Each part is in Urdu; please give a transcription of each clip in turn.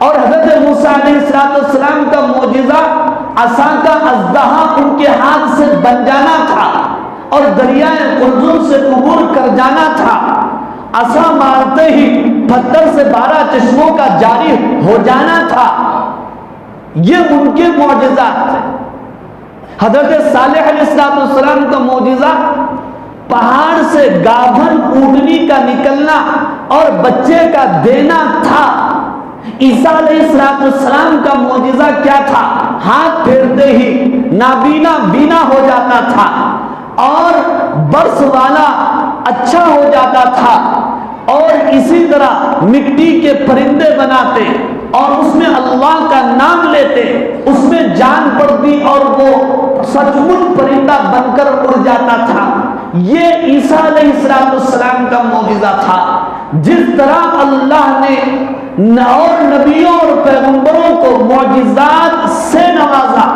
اور حضرت موسیٰ علیہ السلام کا معجزہ عصا کا اژدہا ان کے ہاتھ سے بن جانا تھا اور دریائے قلزم سے عبور کر جانا تھا، عصا مارتے ہی پتھر سے 12 چشموں کا جاری ہو جانا تھا۔ یہ ان کے معجزات تھے۔ حضرت صالح علیہ السلام کا معجزہ پہاڑ سے گابھن اونٹنی کا نکلنا اور بچے کا دینا تھا۔ عیسیٰ علیہ السلام کا معجزہ کیا تھا؟ ہاتھ پھیرتے ہی نابینا بینا ہو جاتا تھا اور برس والا اچھا ہو جاتا تھا، اور اسی طرح مٹی کے پرندے بناتے اور اس میں اللہ کا نام لیتے، اس میں جان پڑتی اور وہ سچ مچ پرندہ بن کر اڑ جاتا تھا۔ یہ عیسیٰ علیہ السلام کا معجزہ تھا۔ جس طرح اللہ نے اور نبیوں اور پیغمبروں کو معجزات سے نوازا،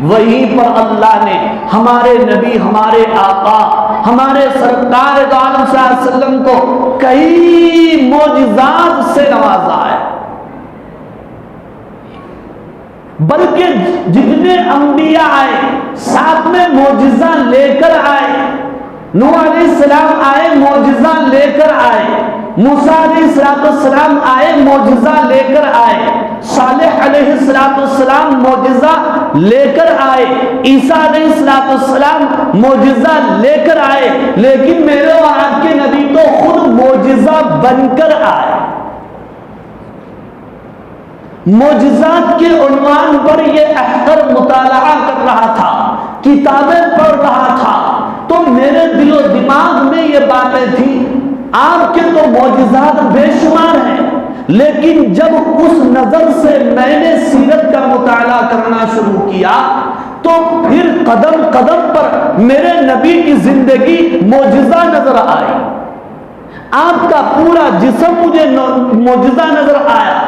وہیں پر اللہ نے ہمارے نبی، ہمارے آقا، ہمارے سرکار دو عالم صلی اللہ علیہ وسلم کو کئی معجزات سے نوازا ہے۔ بلکہ جتنے انبیاء آئے ساتھ میں معجزہ لے کر آئے۔ نوح علیہ السلام آئے معجزہ لے کر آئے، موسیٰ علیہ السلام آئے معجزہ لے کر آئے، صالح علیہ السلام معجزہ لے کر آئے، عیسیٰ علیہ السلام معجزہ لے کر آئے، لیکن میرے اور آپ کے نبی تو خود معجزہ بن کر آئے۔ معجزات کے عنوان پر یہ احقر مطالعہ کر رہا تھا، کتابیں پڑھ رہا تھا، تو میرے دل و دماغ میں یہ باتیں تھیں۔ آپ کے تو معجزات بے شمار ہیں، لیکن جب اس نظر سے میں نے سیرت کا مطالعہ کرنا شروع کیا تو پھر قدم قدم پر میرے نبی کی زندگی معجزہ نظر آئی۔ آپ کا پورا جسم مجھے معجزہ نظر آیا۔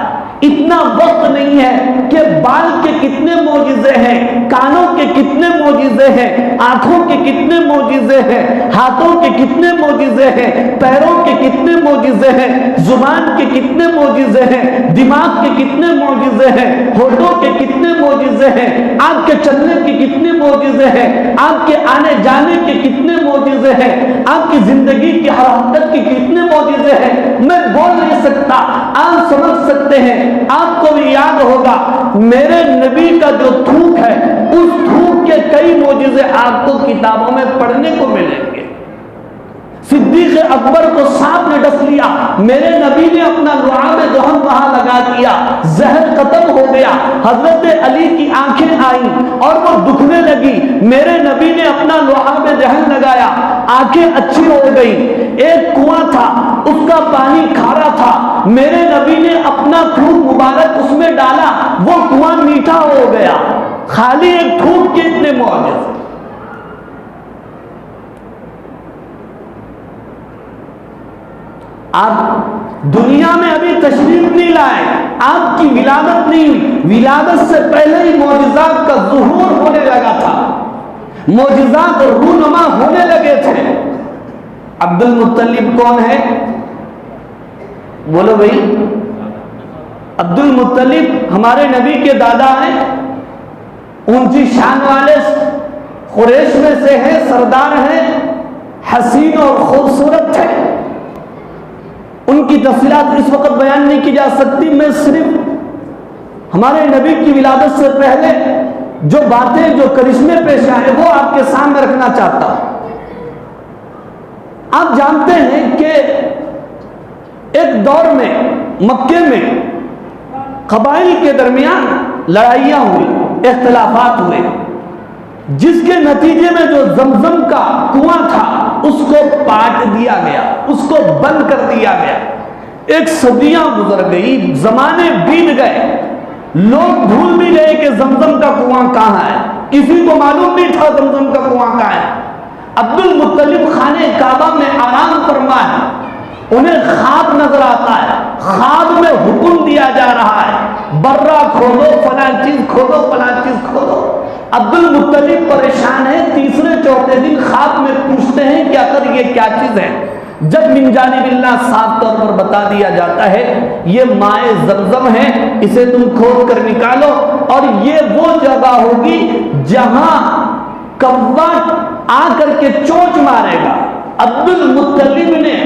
اتنا وقت نہیں ہے کہ بال کے کتنے معجزے ہیں، کانوں کے کتنے معجزے ہیں، آنکھوں کے کتنے معجزے ہیں، ہاتھوں کے کتنے معجزے ہیں، پیروں کے کتنے معجزے ہیں، زبان کے کتنے معجزے ہیں، دماغ کے کتنے معجزے ہیں، ہونٹوں کے کتنے معجزے ہیں، آپ کے چلنے کے کتنے معجزے ہیں، آپ کے آنے جانے کے کتنے معجزے ہیں، آپ کی زندگی کی حرکت کے کتنے معجزے ہیں۔ میں بول نہیں سکتا، آپ سمجھ سکتے ہیں۔ آپ کو بھی یاد ہوگا میرے نبی کا جو تھوک ہے، اس تھوک کے کئی معجزے آپ کو کتابوں میں پڑھنے کو ملیں گے۔ صدیق اکبر کو سانپ نے ڈس لیا، میرے نبی نے اپنا لعاب دہن وہاں لگا دیا، زہر ختم ہو گیا۔ حضرت علی کی آنکھیں آئیں اور وہ دکھنے لگی، میرے نبی نے اپنا لعاب دہن لگایا، آنکھیں اچھی ہو گئی۔ ایک کنواں تھا، اس کا پانی کھارا تھا، میرے نبی نے اپنا تھوک مبارک اس میں ڈالا، وہ کنواں میٹھا ہو گیا۔ خالی ایک تھوک کے اتنے معجزے۔ آپ دنیا میں ابھی تشریف نہیں لائے، آپ کی ولادت نہیں ہوئی، ولادت سے پہلے ہی معجزات کا ظہور ہونے لگا تھا، معجزات رونما ہونے لگے تھے۔ عبد المطلب کون ہے؟ بولو بھائی۔ عبد المطلب ہمارے نبی کے دادا ہیں، اونچی شان والے قریش میں سے ہیں، سردار ہیں، حسین اور خوبصورت ہیں۔ ان کی تفصیلات اس وقت بیان نہیں کی جا سکتی، میں صرف ہمارے نبی کی ولادت سے پہلے جو باتیں، جو کرشمے پیش آئے وہ آپ کے سامنے رکھنا چاہتا ہوں۔ آپ جانتے ہیں کہ ایک دور میں مکے میں قبائل کے درمیان لڑائیاں ہوئی، اختلافات ہوئے، جس کے نتیجے میں جو زمزم کا کنواں تھا اس کو پاٹ دیا گیا، اس کو بند کر دیا گیا۔ ایک صدیاں گزر گئی، زمانے بیت گئے، لوگ بھول بھی گئے کہ زمزم کا کنواں کہاں ہے، کسی کو معلوم نہیں تھا زمزم کا کنواں کہاں ہے۔ عبد المطلب خانے کعبہ میں آرام فرما ہے، انہیں خواب نظر آتا ہے، خواب میں حکم دیا جا رہا ہے، برہ کھودو، فلاں چیز کھودو، فلاں چیز کھودو۔ عبد المطلب پریشان ہے، تیسرے چوتھے دن خواب میں پوچھتے ہیں کہ اگر یہ کیا چیز ہے؟ جب من جانب اللہ صاف طور پر بتا دیا جاتا ہے یہ مائے زمزم ہے، اسے تم کھود کر نکالو، اور یہ وہ جگہ ہوگی جہاں کوا آ کر کے چونچ مارے گا۔ عبد المطلب نے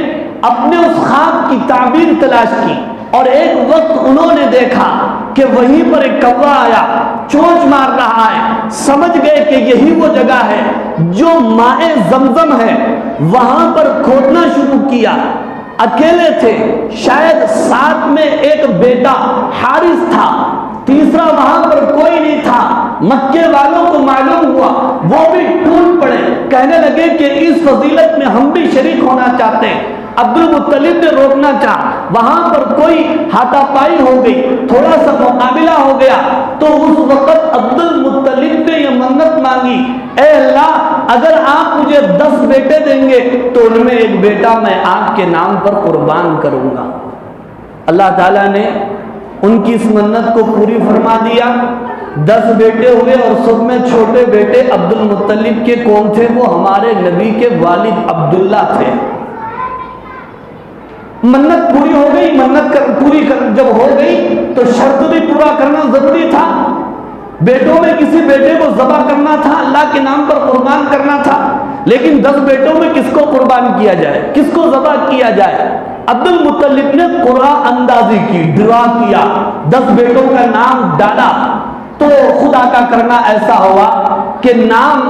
اپنے اس خواب کی تعبیر تلاش کی، اور ایک وقت انہوں نے دیکھا کہ وہیں پر ایک کوا آیا، چونچ مار رہا ہے، سمجھ گئے کہ یہی وہ جگہ ہے جو مائے زمزم ہے۔ وہاں پر کھودنا شروع کیا، اکیلے تھے، شاید ساتھ میں ایک بیٹا حارث تھا، تیسرا وہاں پر کوئی نہیں تھا۔ مکے والوں کو معلوم ہوا، وہ بھی ٹوٹ پڑے، کہنے لگے کہ اس فضیلت میں ہم بھی شریک ہونا چاہتے ہیں۔ عبد المطلب نے روکنا چاہا، وہاں پر کوئی ہاتھا پائی ہو گئی، تھوڑا سا مقابلہ ہو گیا، تو اس وقت عبد المطلب نے یہ منت مانگی، اے اللہ اگر آپ مجھے 10 بیٹے دیں گے تو ان میں ایک بیٹا میں آپ کے نام پر قربان کروں گا۔ اللہ تعالیٰ نے ان کی اس منت کو پوری فرما دیا۔ 10 بیٹے ہوئے، اور سب میں چھوٹے بیٹے عبد المطلب کے کون تھے؟ وہ ہمارے نبی کے والد عبداللہ تھے۔ منت پوری ہو گئی، جب ہو گئی تو شرط بھی پورا کرنا ضروری تھا۔ بیٹوں میں کسی بیٹے کو ذبح کرنا تھا، اللہ کے نام پر قربان کرنا تھا، لیکن 10 بیٹوں میں کس کو قربان کیا جائے، کس کو ذبح کیا جائے؟ عبد المطلب نے قرعہ اندازی کی، ڈرا کیا، 10 بیٹوں کا نام ڈالا، تو خدا کا کرنا ایسا ہوا کہ نام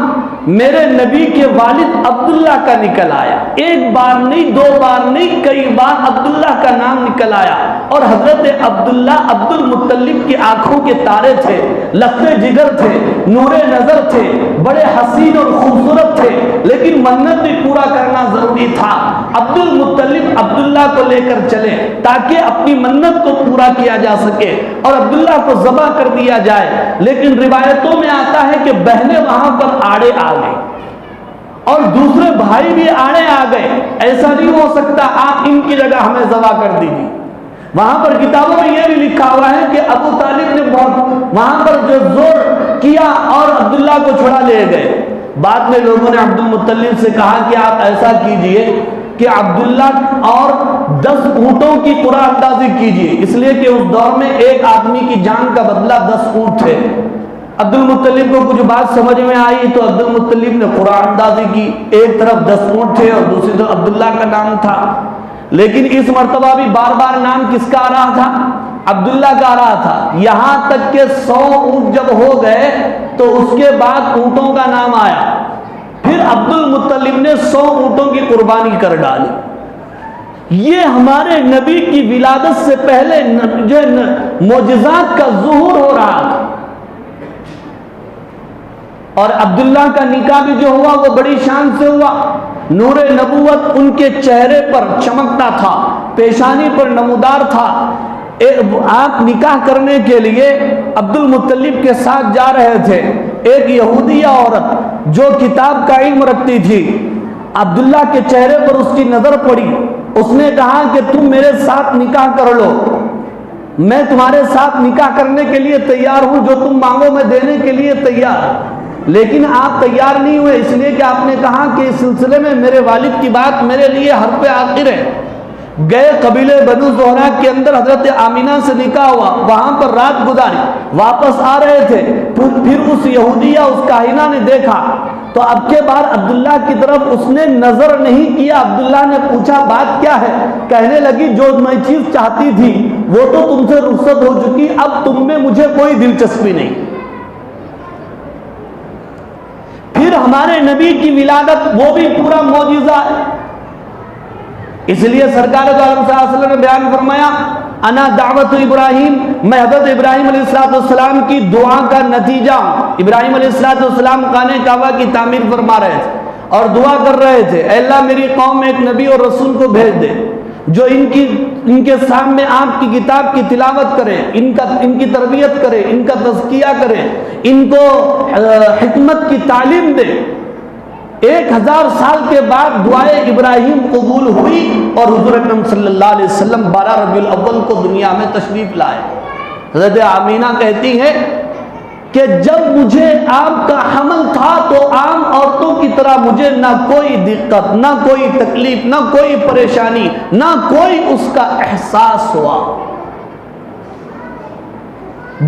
میرے نبی کے والد عبداللہ کا نکل آیا۔ ایک بار نہیں، 2 بار نہیں، کئی بار عبداللہ کا نام نکل آیا، اور حضرت عبداللہ عبد المطلب کی آنکھوں کے تارے تھے، لخت جگر تھے، نور نظر تھے، بڑے حسین اور خوبصورت تھے، لیکن منت بھی پورا کرنا ضروری تھا۔ عبد المطلب عبداللہ کو لے کر چلے تاکہ اپنی منت کو پورا کیا جا سکے اور عبداللہ کو ذبح کر دیا جائے، لیکن روایتوں میں آتا ہے کہ بہنیں وہاں پر آڑے آ گئی اور دوسرے بھائی بھی آڑے آ گئے، ایسا نہیں ہو سکتا، آپ ان کی جگہ ہمیں ذبح کر دیجیے۔ وہاں پر کتابوں میں یہ بھی لکھا ہوا ہے کہ ابو طالب نے بہت وہاں پر جو زور کیا اور عبداللہ کو چھڑا لے گئے۔ بعد میں لوگوں نے عبد المطلب سے کہا کہ آپ ایسا کیجئے کہ عبداللہ اور 10 اونٹوں کی قرعہ اندازی کیجئے، اس لیے کہ اس دور میں ایک آدمی کی جان کا بدلہ 10 اونٹ تھے۔ عبد المطلب کو کچھ بات سمجھ میں آئی تو عبد المطلب نے قرعہ اندازی کی، ایک طرف 10 اونٹ تھے اور دوسری طرف عبداللہ کا نام تھا، لیکن اس مرتبہ بھی بار بار نام کس کا آ رہا تھا؟ عبداللہ کا آ رہا تھا، یہاں تک کہ 100 اونٹ جب ہو گئے تو اس کے بعد اونٹوں کا نام آیا، پھر عبد المطلب نے 100 اونٹوں کی قربانی کر ڈالی۔ یہ ہمارے نبی کی ولادت سے پہلے جو معجزات کا ظہور ہو رہا تھا، اور عبداللہ کا نکاح بھی جو ہوا وہ بڑی شان سے ہوا، نور نبوت ان کے چہرے پر چمکتا تھا، پیشانی پر نمودار تھا۔ آپ نکاح کرنے کے لیے عبد المطلب کے ساتھ جا رہے تھے، ایک یہودیہ عورت جو کتاب کا علم رکھتی تھی، عبداللہ کے چہرے پر اس کی نظر پڑی، اس نے کہا کہ تم میرے ساتھ نکاح کر لو، میں تمہارے ساتھ نکاح کرنے کے لیے تیار ہوں، جو تم مانگو میں دینے کے لیے تیار۔ لیکن آپ تیار نہیں ہوئے، اس لیے کہ آپ نے کہا کہ اس سلسلے میں میرے والد کی بات میرے لیے حرف آخر ہے۔ گئے قبیلے بنو زہرہ کے اندر، حضرت آمینہ سے نکاح ہوا، وہاں پر رات گزاری، واپس آ رہے تھے، پھر اس یہودیہ اس کاہنہ نے دیکھا تو اب کے بار عبداللہ کی طرف اس نے نظر نہیں کیا۔ عبداللہ نے پوچھا بات کیا ہے؟ کہنے لگی جو میں چیز چاہتی تھی وہ تو تم سے رخصت ہو چکی، اب تم میں مجھے کوئی دلچسپی نہیں۔ پھر ہمارے نبی کی ولادت وہ بھی پورا معجزہ ہے، اس لیے سرکار دو عالم صلی اللہ علیہ وسلم نے بیان فرمایا انا دعوت ابراہیم، میں حضرت ابراہیم علیہ السلام کی دعا کا نتیجہ ہوں۔ ابراہیم علیہ السلام خانہ کعبہ کی تعمیر فرما رہے تھے اور دعا کر رہے تھے، اے اللہ میری قوم میں ایک نبی اور رسول کو بھیج دے جو ان کے سامنے آپ کی کتاب کی تلاوت کرے، ان کی تربیت کرے، ان کا تزکیہ کرے، ان کو حکمت کی تعلیم دے۔ 1000 سال کے بعد دعائے ابراہیم قبول ہوئی اور حضور اکرم صلی اللہ علیہ وسلم 12 ربیع الاول کو دنیا میں تشریف لائے۔ حضرت آمینہ کہتی ہے کہ جب مجھے آپ کا حمل تھا تو عام عورتوں کی طرح مجھے نہ کوئی دقت، نہ کوئی تکلیف، نہ کوئی پریشانی، نہ کوئی اس کا احساس ہوا،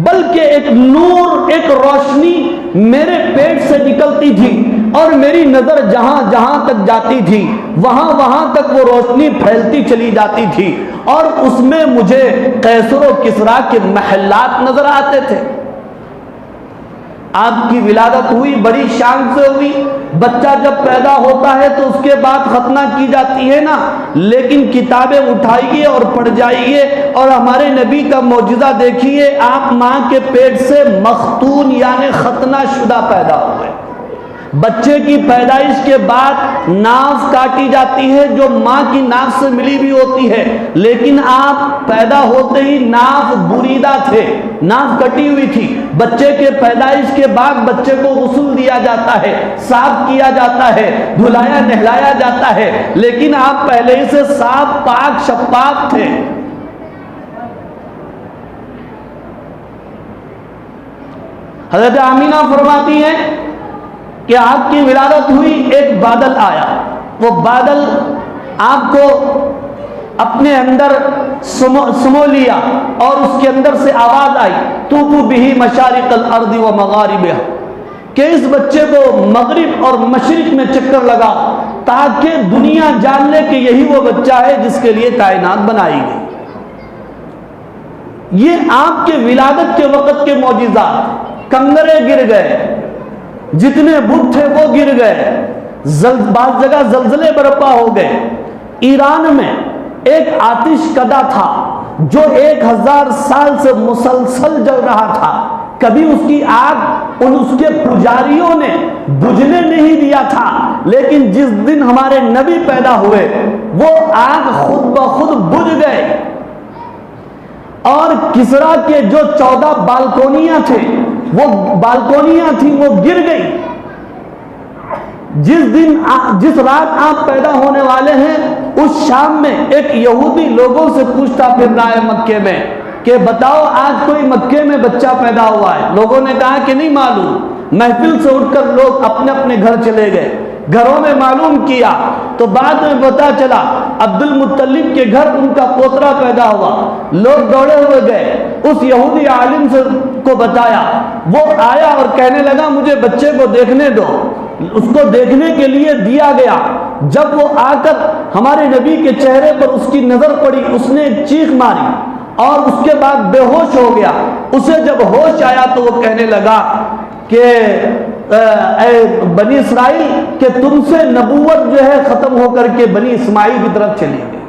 بلکہ ایک نور، ایک روشنی میرے پیٹ سے نکلتی تھی اور میری نظر جہاں جہاں تک جاتی تھی وہاں وہاں تک وہ روشنی پھیلتی چلی جاتی تھی، اور اس میں مجھے قیصر و کسریٰ کے محلات نظر آتے تھے۔ آپ کی ولادت ہوئی، بڑی شان سے ہوئی، بچہ جب پیدا ہوتا ہے تو اس کے بعد ختنہ کی جاتی ہے نا، لیکن کتابیں اٹھائیے اور پڑھ جائیے اور ہمارے نبی کا معجزہ دیکھیے، آپ ماں کے پیٹ سے مختون یعنی ختنہ شدہ پیدا ہوئے۔ بچے کی پیدائش کے بعد ناف کاٹی جاتی ہے جو ماں کی ناف سے ملی بھی ہوتی ہے، لیکن آپ پیدا ہوتے ہی ناف بریدہ تھے، ناف کٹی ہوئی تھی۔ بچے کے پیدائش کے بعد بچے کو غسل دیا جاتا ہے، صاف کیا جاتا ہے، دھلایا نہلایا جاتا ہے، لیکن آپ پہلے ہی سے صاف پاک شفاف تھے۔ حضرت آمینہ فرماتی ہیں کہ آپ کی ولادت ہوئی، ایک بادل آیا، وہ بادل آپ کو اپنے اندر سمو لیا اور اس کے اندر سے آواز آئی طوفوا بہ مشارق الارض و مغاربہا، کہ اس بچے کو مغرب اور مشرق میں چکر لگا تاکہ دنیا جان لے کہ یہی وہ بچہ ہے جس کے لیے کائنات بنائی گئی۔ یہ آپ کے ولادت کے وقت کے معجزات، کنگرے گر گئے، جتنے بت تھے وہ گر گئے، بعض جگہ زلزلے برپا ہو گئے۔ ایران میں ایک آتش کدہ تھا جو 1000 سال سے مسلسل جل رہا تھا، کبھی اس کی آگ اس کے پجاریوں نے بجھنے نہیں دیا تھا، لیکن جس دن ہمارے نبی پیدا ہوئے وہ آگ خود بخود بجھ گئے، اور کسریٰ کے جو 14 بالکونیاں تھے وہ بالکونیاں تھیں وہ گر گئی۔ جس رات آپ پیدا ہونے والے ہیں اس شام میں ایک یہودی لوگوں سے پوچھتا پھر رہا ہے مکے میں کہ بتاؤ آج کوئی مکے میں بچہ پیدا ہوا ہے؟ لوگوں نے کہا کہ نہیں معلوم۔ محفل سے اٹھ کر لوگ اپنے اپنے گھر چلے گئے، گھروں میں معلوم کیا تو بعد میں پتا چلا عبد المطلب کے گھر ان کا پوترا پیدا ہوا۔ لوگ دوڑے ہوئے گئے، اس یہودی عالم کو بتایا، وہ آیا اور کہنے لگا مجھے بچے کو دیکھنے دو۔ اس کو دیکھنے کے لیے دیا گیا، جب وہ آ کر ہمارے نبی کے چہرے پر اس کی نظر پڑی، اس نے ایک چیخ ماری اور اس کے بعد بے ہوش ہو گیا۔ اسے جب ہوش آیا تو وہ کہنے لگا کہ اے بنی اسرائیل کہ تم سے نبوت جو ہے ختم ہو کر کے بنی اسماعیل کی طرف چلی گئی۔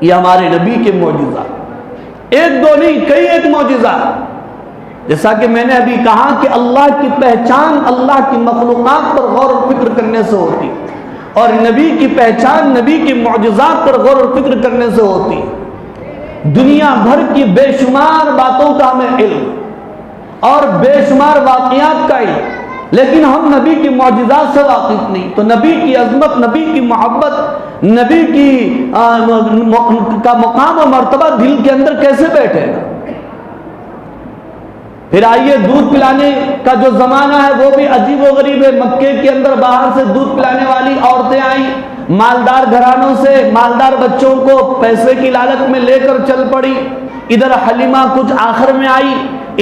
یہ ہمارے نبی کے معجزات، ایک دو نہیں کئی ایک معجزات۔ جیسا کہ میں نے ابھی کہا کہ اللہ کی پہچان اللہ کی مخلوقات پر غور و فکر کرنے سے ہوتی، اور نبی کی پہچان نبی کی معجزات پر غور و فکر کرنے سے ہوتی۔ دنیا بھر کی بے شمار باتوں کا ہمیں علم اور بے شمار واقعات کا علم، لیکن ہم نبی کی معجزات سے واقف نہیں، تو نبی کی عظمت، نبی کی محبت، نبی کی کا مقام و مرتبہ دل کے اندر کیسے بیٹھے گا؟ پھر آئیے دودھ پلانے کا جو زمانہ ہے وہ بھی عجیب و غریب ہے۔ مکے کے اندر باہر سے دودھ پلانے والی عورتیں آئیں، مالدار گھرانوں سے مالدار بچوں کو پیسے کی لالچ میں لے کر چل پڑی۔ ادھر حلیمہ کچھ آخر میں آئی،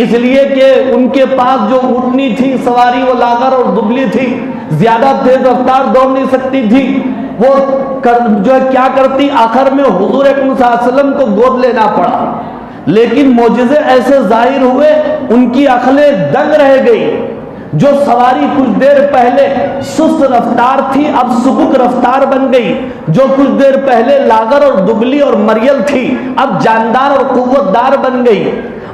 اس لیے کہ ان کے پاس جو اونٹنی تھی سواری وہ لاغر اور دبلی تھی، زیادہ تیز رفتار دوڑ نہیں سکتی تھی، وہ جو ہے کیا کرتی، آخر میں حضور اکرم صلی اللہ علیہ وسلم کو گود لینا پڑا۔ لیکن معجزے ایسے ظاہر ہوئے ان کی عقلیں دنگ رہ گئی۔ جو سواری کچھ دیر پہلے سست رفتار تھی اب سبک رفتار بن گئی، جو کچھ دیر پہلے لاغر اور دبلی اور مریل تھی اب جاندار اور قوت دار بن گئی،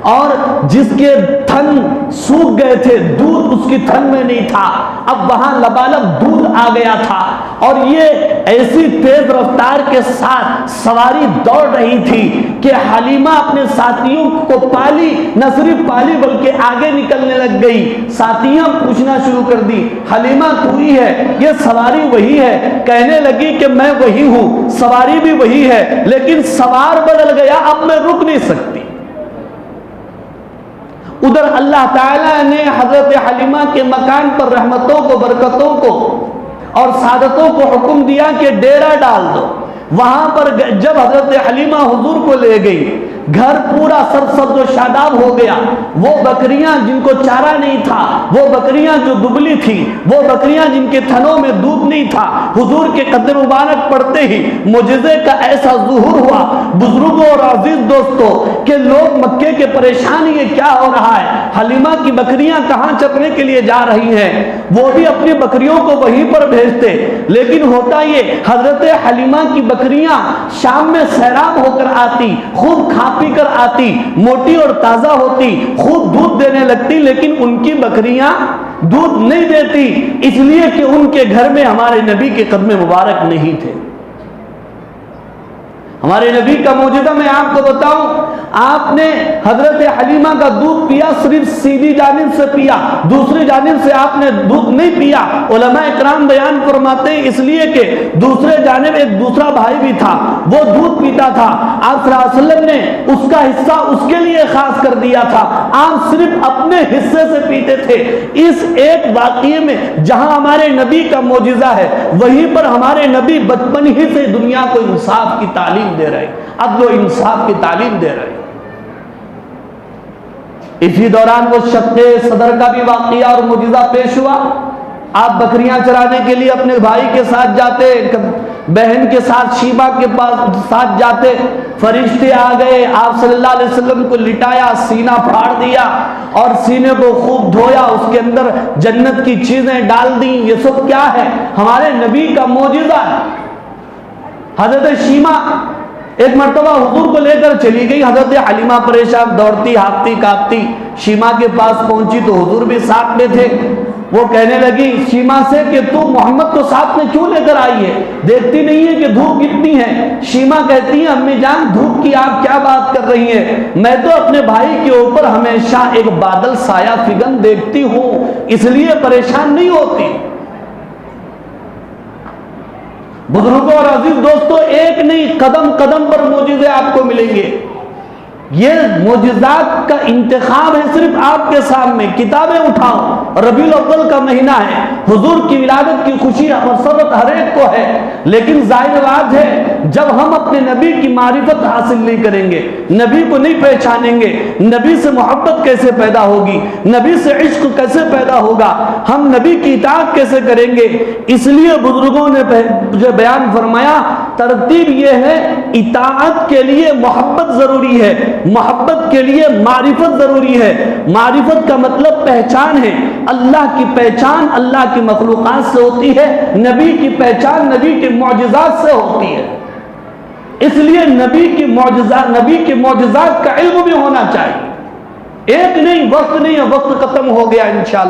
اور جس کے تھن سوکھ گئے تھے دودھ اس کی تھن میں نہیں تھا، اب وہاں لبالب دودھ آ گیا تھا، اور یہ ایسی تیز رفتار کے ساتھ سواری دوڑ رہی تھی کہ حلیمہ اپنے ساتھیوں کو پالی، نہ صرف پالی بلکہ آگے نکلنے لگ گئی۔ ساتھیاں پوچھنا شروع کر دی حلیمہ تو ہی ہے، یہ سواری وہی ہے؟ کہنے لگی کہ میں وہی ہوں، سواری بھی وہی ہے، لیکن سوار بدل گیا، اب میں رک نہیں سکتی۔ ادھر اللہ تعالیٰ نے حضرت حلیمہ کے مکان پر رحمتوں کو، برکتوں کو اور سعادتوں کو حکم دیا کہ ڈیرا ڈال دو۔ وہاں پر جب حضرت حلیمہ حضور کو لے گئی، گھر پورا سرسبز و شاداب ہو گیا۔ وہ بکریاں جن کو چارہ نہیں تھا، وہ بکریاں جو دبلی تھی، وہ بکریاں جن کے تھنوں میں دودھ نہیں تھا، حضور کے قد مبارک پڑتے ہی معجزے کا ایسا ظہور ہوا بزرگوں اور عزیز دوستوں کہ لوگ مکے کے پریشان، یہ کیا ہو رہا ہے؟ حلیمہ کی بکریاں کہاں چرنے کے لیے جا رہی ہیں؟ وہ بھی اپنی بکریوں کو وہیں پر بھیجتے، لیکن ہوتا یہ حضرت حلیمہ کی بکریاں شام میں سیراب ہو کر آتی، خوب کھا پی کر آتی، موٹی اور تازہ ہوتی، خوب دودھ دینے لگتی، لیکن ان کی بکریاں دودھ نہیں دیتی، اس لیے کہ ان کے گھر میں ہمارے نبی کے قدم مبارک نہیں تھے۔ ہمارے نبی کا معجزہ میں آپ کو بتاؤں، آپ نے حضرت حلیمہ کا دودھ پیا، صرف سیدھی جانب سے پیا، دوسری جانب سے آپ نے دودھ نہیں پیا۔ علماء اکرام بیان فرماتے ہیں اس لیے کہ دوسرے جانب ایک دوسرا بھائی بھی تھا، وہ دودھ پیتا تھا، آپ صلی اللہ علیہ وسلم نے اس کا حصہ اس کے لیے خاص کر دیا تھا، آپ صرف اپنے حصے سے پیتے تھے۔ اس ایک واقعے میں جہاں ہمارے نبی کا معجزہ ہے، وہیں پر ہمارے نبی بچپن ہی سے دنیا کو انصاف کی تعلیم دے رہے، عدل و انصاف کی تعلیم دے رہے۔ اسی دوران وہ شق صدر کا بھی واقعہ اور معجزہ پیش ہوا۔ آپ بکریاں چرانے کے لیے اپنے بھائی کے ساتھ جاتے، بہن کے ساتھ شیبہ کے پاس ساتھ جاتے، فرشتے آ گئے، آپ صلی اللہ علیہ وسلم کو لٹایا، سینہ پھاڑ دیا اور سینے کو خوب دھویا، اس کے اندر جنت کی چیزیں ڈال دیں۔ یہ سب کیا ہے؟ ہمارے نبی کا معجزہ ہے۔ حضرت شیمہ ایک مرتبہ حضور کو لے کر چلی گئی، حضرت حلیمہ پریشان، دوڑتی ہانپتی کانپتی شیمہ کے پاس پہنچی تو حضور بھی ساتھ میں تھے۔ وہ کہنے لگی شیمہ سے کہ تو محمد کو ساتھ میں کیوں لے کر آئی ہے؟ دیکھتی نہیں ہے کہ دھوپ کتنی ہے؟ شیمہ کہتی ہے امی جان دھوپ کی آپ کیا بات کر رہی ہیں، میں تو اپنے بھائی کے اوپر ہمیشہ ایک بادل سایہ فگن دیکھتی ہوں، اس لیے پریشان نہیں ہوتی۔ بزرگوں اور عزیز دوستوں، ایک نہیں قدم قدم پر معجزے آپ کو ملیں گے۔ یہ معجزات کا انتخاب ہے صرف آپ کے سامنے۔ کتابیں اٹھاؤ، ربیع الاول کا مہینہ ہے، حضور کی ولادت کی خوشی اور مسرت ہر ایک کو ہے، لیکن ظاہر بات ہے جب ہم اپنے نبی کی معرفت حاصل نہیں کریں گے، نبی کو نہیں پہچانیں گے، نبی سے محبت کیسے پیدا ہوگی، نبی سے عشق کیسے پیدا ہوگا، ہم نبی کی اطاعت کیسے کریں گے؟ اس لیے بزرگوں نے جو بیان فرمایا ترتیب یہ ہے، اطاعت کے لیے محبت ضروری ہے، محبت کے لیے معرفت ضروری ہے۔ معرفت کا مطلب پہچان ہے، اللہ کی پہچان اللہ کی مخلوقات سے ہوتی ہے، نبی کی پہچان نبی کے معجزات سے ہوتی ہے۔ اس لیے نبی کے معجزات کا علم بھی ہونا چاہیے۔ ایک نہیں، وقت نہیں ہے، وقت ختم ہو گیا انشاءاللہ۔